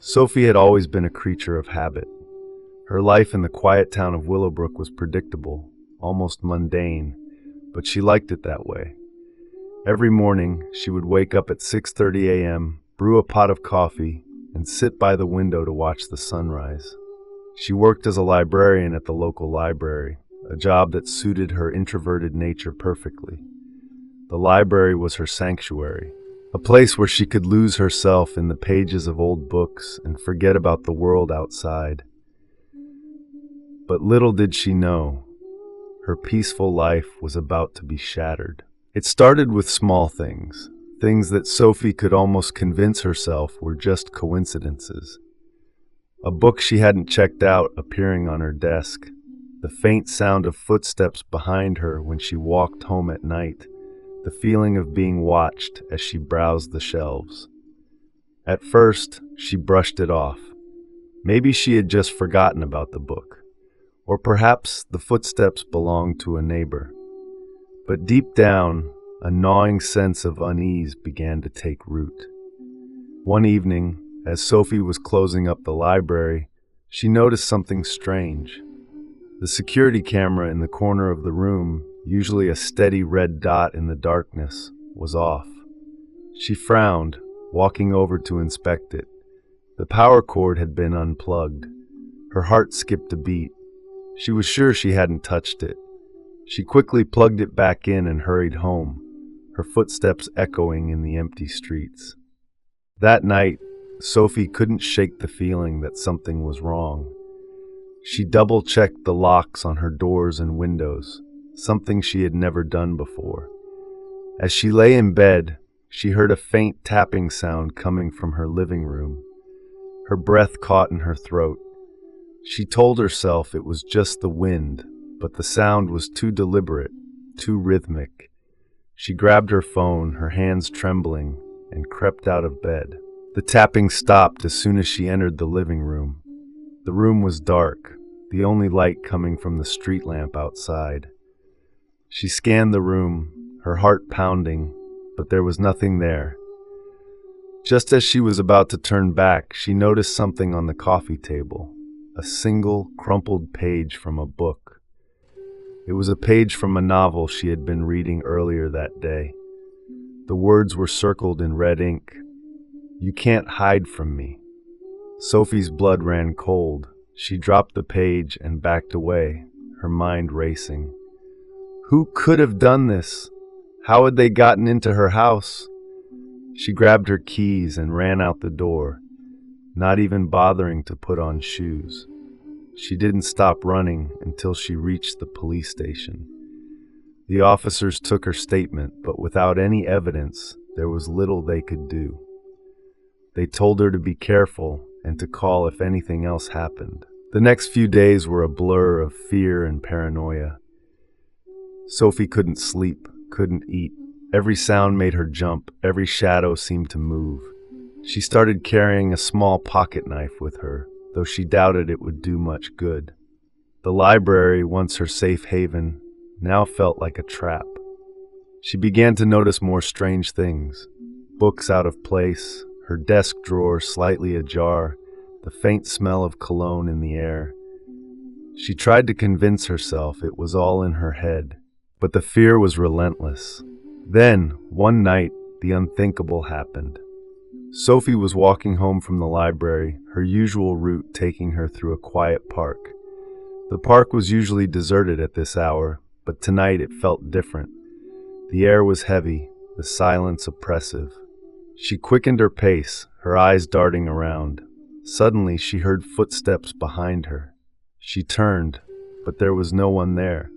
Sophie had always been a creature of habit. Her life in the quiet town of Willowbrook was predictable, almost mundane, but she liked it that way. Every morning, she would wake up at 6:30 a.m., brew a pot of coffee, and sit by the window to watch the sunrise. She worked as a librarian at the local library, a job that suited her introverted nature perfectly. The library was her sanctuary, a place where she could lose herself in the pages of old books and forget about the world outside. But little did she know, her peaceful life was about to be shattered. It started with small things, things that Sophie could almost convince herself were just coincidences. A book she hadn't checked out appearing on her desk, the faint sound of footsteps behind her when she walked home at night, the feeling of being watched as she browsed the shelves. At first, she brushed it off. Maybe she had just forgotten about the book, or perhaps the footsteps belonged to a neighbor. But deep down, a gnawing sense of unease began to take root. One evening, as Sophie was closing up the library, she noticed something strange. The security camera in the corner of the room, usually a steady red dot in the darkness, was off. She frowned, walking over to inspect it. The power cord had been unplugged. Her heart skipped a beat. She was sure she hadn't touched it. She quickly plugged it back in and hurried home, her footsteps echoing in the empty streets. That night, Sophie couldn't shake the feeling that something was wrong. She double-checked the locks on her doors and windows, something she had never done before. As she lay in bed, she heard a faint tapping sound coming from her living room. Her breath caught in her throat. She told herself it was just the wind, but the sound was too deliberate, too rhythmic. She grabbed her phone, her hands trembling, and crept out of bed. The tapping stopped as soon as she entered the living room. The room was dark, the only light coming from the street lamp outside. She scanned the room, her heart pounding, but there was nothing there. Just as she was about to turn back, she noticed something on the coffee table, a single crumpled page from a book. It was a page from a novel she had been reading earlier that day. The words were circled in red ink. "You can't hide from me." Sophie's blood ran cold. She dropped the page and backed away, her mind racing. Who could have done this? How had they gotten into her house? She grabbed her keys and ran out the door, not even bothering to put on shoes. She didn't stop running until she reached the police station. The officers took her statement, but without any evidence, there was little they could do. They told her to be careful and to call if anything else happened. The next few days were a blur of fear and paranoia. Sophie couldn't sleep, couldn't eat. Every sound made her jump, every shadow seemed to move. She started carrying a small pocket knife with her, though she doubted it would do much good. The library, once her safe haven, now felt like a trap. She began to notice more strange things. Books out of place, her desk drawer slightly ajar, the faint smell of cologne in the air. She tried to convince herself it was all in her head, but the fear was relentless. Then, one night, the unthinkable happened. Sophie was walking home from the library, her usual route taking her through a quiet park. The park was usually deserted at this hour, but tonight it felt different. The air was heavy, the silence oppressive. She quickened her pace, her eyes darting around. Suddenly she heard footsteps behind her. She turned, but there was no one there.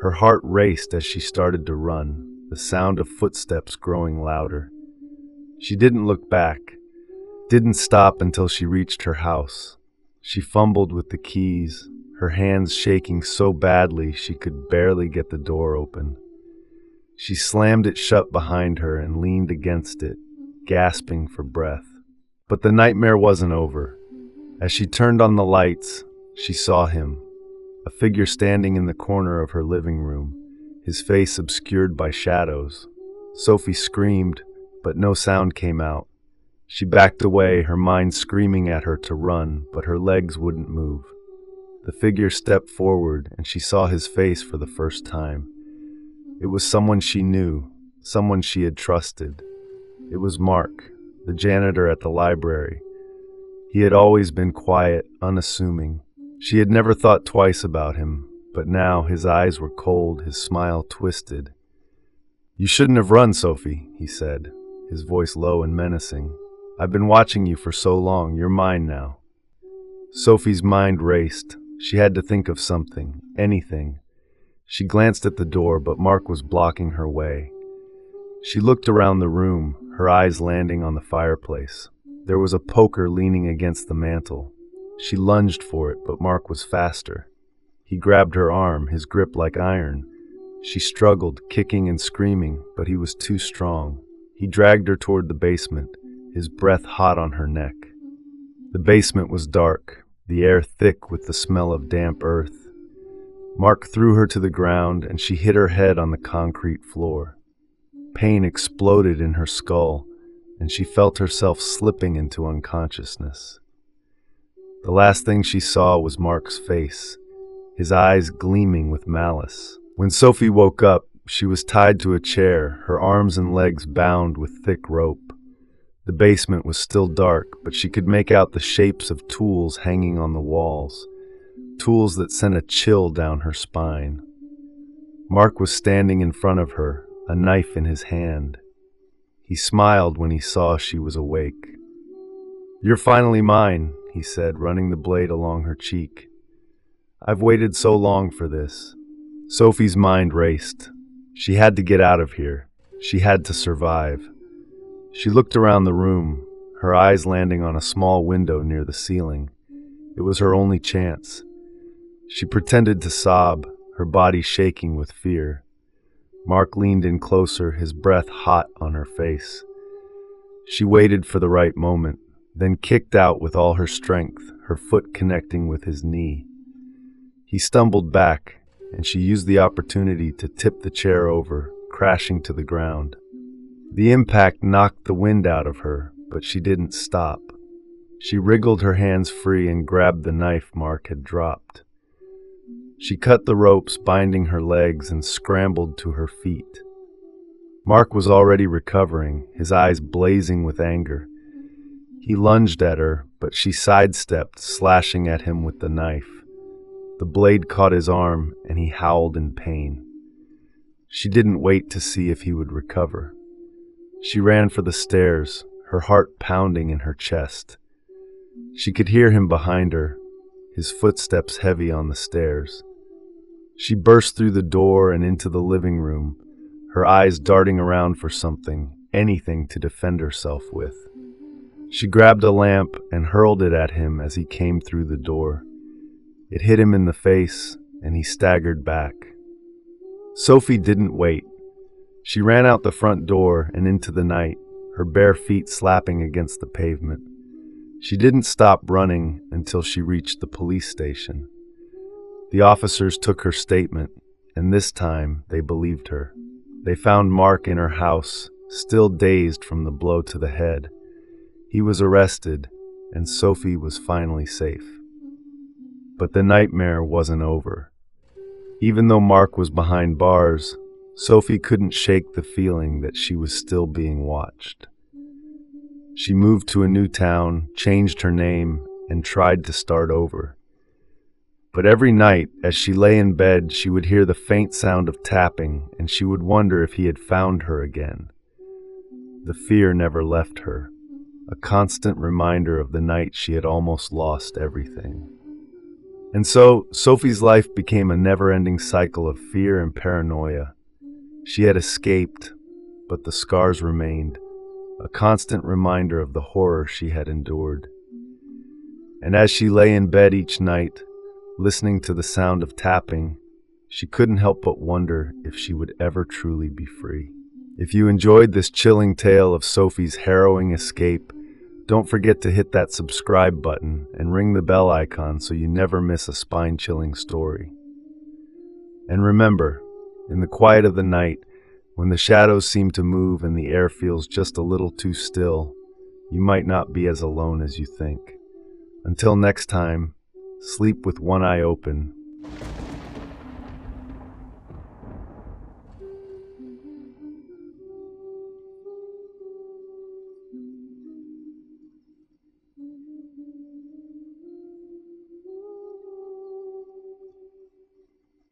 Her heart raced as she started to run, the sound of footsteps growing louder. She didn't look back, didn't stop until she reached her house. She fumbled with the keys, her hands shaking so badly she could barely get the door open. She slammed it shut behind her and leaned against it, gasping for breath. But the nightmare wasn't over. As she turned on the lights, she saw him, a figure standing in the corner of her living room, his face obscured by shadows. Sophie screamed, but no sound came out. She backed away, her mind screaming at her to run, but her legs wouldn't move. The figure stepped forward, and she saw his face for the first time. It was someone she knew, someone she had trusted. It was Mark, the janitor at the library. He had always been quiet, unassuming. She had never thought twice about him, but now his eyes were cold, his smile twisted. "You shouldn't have run, Sophie," he said, his voice low and menacing. "I've been watching you for so long. You're mine now." Sophie's mind raced. She had to think of something, anything. She glanced at the door, but Mark was blocking her way. She looked around the room, her eyes landing on the fireplace. There was a poker leaning against the mantel. She lunged for it, but Mark was faster. He grabbed her arm, his grip like iron. She struggled, kicking and screaming, but he was too strong. He dragged her toward the basement, his breath hot on her neck. The basement was dark, the air thick with the smell of damp earth. Mark threw her to the ground, and she hit her head on the concrete floor. Pain exploded in her skull, and she felt herself slipping into unconsciousness. The last thing she saw was Mark's face, his eyes gleaming with malice. When Sophie woke up, she was tied to a chair, her arms and legs bound with thick rope. The basement was still dark, but she could make out the shapes of tools hanging on the walls, tools that sent a chill down her spine. Mark was standing in front of her, a knife in his hand. He smiled when he saw she was awake. "You're finally mine," he said, running the blade along her cheek. "I've waited so long for this." Sophie's mind raced. She had to get out of here. She had to survive. She looked around the room, her eyes landing on a small window near the ceiling. It was her only chance. She pretended to sob, her body shaking with fear. Mark leaned in closer, his breath hot on her face. She waited for the right moment, then kicked out with all her strength, her foot connecting with his knee. He stumbled back, and she used the opportunity to tip the chair over, crashing to the ground. The impact knocked the wind out of her, but she didn't stop. She wriggled her hands free and grabbed the knife Mark had dropped. She cut the ropes binding her legs and scrambled to her feet. Mark was already recovering, his eyes blazing with anger. He lunged at her, but she sidestepped, slashing at him with the knife. The blade caught his arm, and he howled in pain. She didn't wait to see if he would recover. She ran for the stairs, her heart pounding in her chest. She could hear him behind her, his footsteps heavy on the stairs. She burst through the door and into the living room, her eyes darting around for something, anything to defend herself with. She grabbed a lamp and hurled it at him as he came through the door. It hit him in the face, and he staggered back. Sophie didn't wait. She ran out the front door and into the night, her bare feet slapping against the pavement. She didn't stop running until she reached the police station. The officers took her statement, and this time they believed her. They found Mark in her house, still dazed from the blow to the head. He was arrested, and Sophie was finally safe. But the nightmare wasn't over. Even though Mark was behind bars, Sophie couldn't shake the feeling that she was still being watched. She moved to a new town, changed her name, and tried to start over. But every night, as she lay in bed, she would hear the faint sound of tapping, and she would wonder if he had found her again. The fear never left her, a constant reminder of the night she had almost lost everything. And so, Sophie's life became a never-ending cycle of fear and paranoia. She had escaped, but the scars remained, a constant reminder of the horror she had endured. And as she lay in bed each night, listening to the sound of tapping, she couldn't help but wonder if she would ever truly be free. If you enjoyed this chilling tale of Sophie's harrowing escape, don't forget to hit that subscribe button and ring the bell icon so you never miss a spine-chilling story. And remember, in the quiet of the night, when the shadows seem to move and the air feels just a little too still, you might not be as alone as you think. Until next time, sleep with one eye open,